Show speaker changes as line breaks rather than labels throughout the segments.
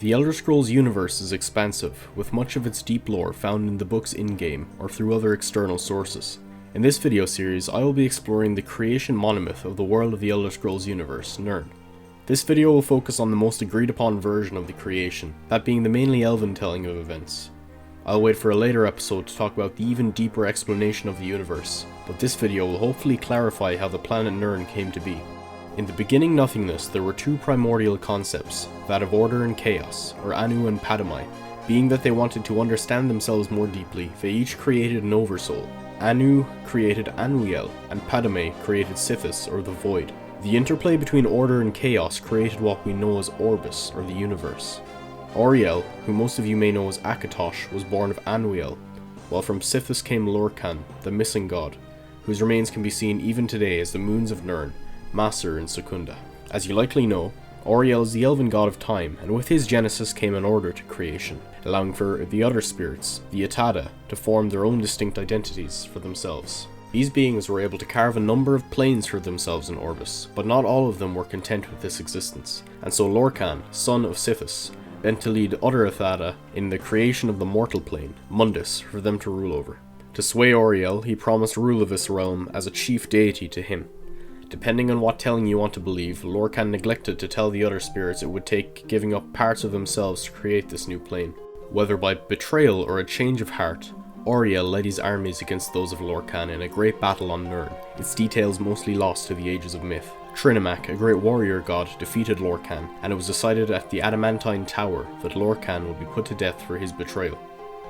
The Elder Scrolls universe is expansive, with much of its deep lore found in the books in-game or through other external sources. In this video series, I will be exploring the creation monomyth of the world of the Elder Scrolls universe, Nirn. This video will focus on the most agreed upon version of the creation, that being the mainly elven telling of events. I'll wait for a later episode to talk about the even deeper explanation of the universe, but this video will hopefully clarify how the planet Nirn came to be. In the beginning nothingness, there were two primordial concepts, that of order and chaos, or Anu and Padamai. Being that they wanted to understand themselves more deeply, they each created an oversoul. Anu created Anuiel, and Padamai created Sithis, or the Void. The interplay between order and chaos created what we know as Orbis, or the universe. Auriel, who most of you may know as Akatosh, was born of Anuiel, while from Sithis came Lorkhan, the missing god, whose remains can be seen even today as the moons of Nirn, Maser and Secunda. As you likely know, Auriel is the elven god of time, and with his genesis came an order to creation, allowing for the other spirits, the Atada, to form their own distinct identities for themselves. These beings were able to carve a number of planes for themselves in Orbis, but not all of them were content with this existence, and so Lorkhan, son of Sithis, bent to lead other Atada in the creation of the mortal plane, Mundus, for them to rule over. To sway Auriel, he promised rule of this realm as a chief deity to him. Depending on what telling you want to believe, Lorkhan neglected to tell the other spirits it would take giving up parts of themselves to create this new plane. Whether by betrayal or a change of heart, Auriel led his armies against those of Lorkhan in a great battle on Nirn, its details mostly lost to the ages of myth. Trinimac, a great warrior god, defeated Lorkhan, and it was decided at the Adamantine Tower that Lorkhan would be put to death for his betrayal.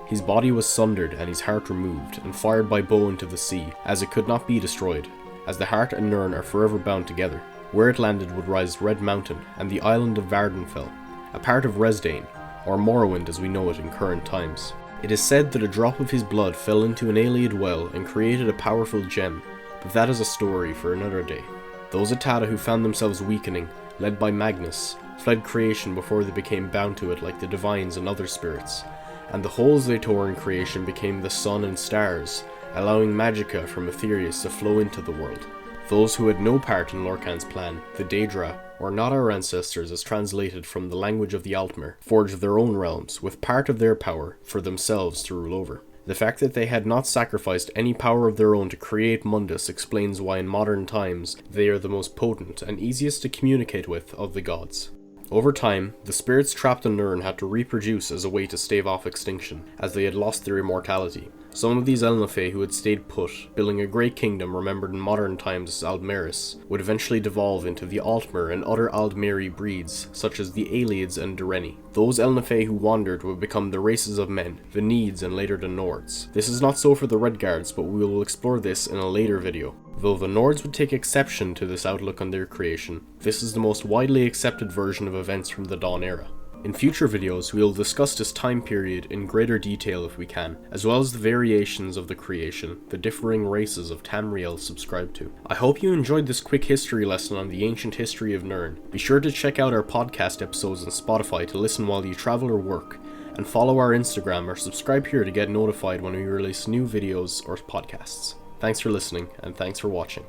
His body was sundered and his heart removed, and fired by bow into the sea, as it could not be destroyed, as the heart and Nirn are forever bound together. Where it landed would rise Red Mountain and the island of Vardenfell, a part of Resdayn, or Morrowind as we know it in current times. It is said that a drop of his blood fell into an Ayleid well and created a powerful gem, but that is a story for another day. Those Atada who found themselves weakening, led by Magnus, fled creation before they became bound to it like the Divines and other spirits, and the holes they tore in creation became the sun and stars, allowing magicka from Aetherius to flow into the world. Those who had no part in Lorkhan's plan, the Daedra, or not our ancestors as translated from the language of the Altmer, forged their own realms, with part of their power for themselves to rule over. The fact that they had not sacrificed any power of their own to create Mundus explains why in modern times they are the most potent and easiest to communicate with of the gods. Over time, the spirits trapped in Nirn had to reproduce as a way to stave off extinction, as they had lost their immortality. Some of these Elnathe who had stayed put, building a great kingdom remembered in modern times as Aldmeris, would eventually devolve into the Altmer and other Aldmeri breeds, such as the Ayleids and Dureni. Those Elnathe who wandered would become the races of men, the Needs and later the Nords. This is not so for the Redguards, but we will explore this in a later video. Though the Nords would take exception to this outlook on their creation, this is the most widely accepted version of events from the Dawn era. In future videos, we will discuss this time period in greater detail if we can, as well as the variations of the creation the differing races of Tamriel subscribe to. I hope you enjoyed this quick history lesson on the ancient history of Nirn. Be sure to check out our podcast episodes on Spotify to listen while you travel or work, and follow our Instagram or subscribe here to get notified when we release new videos or podcasts. Thanks for listening, and thanks for watching.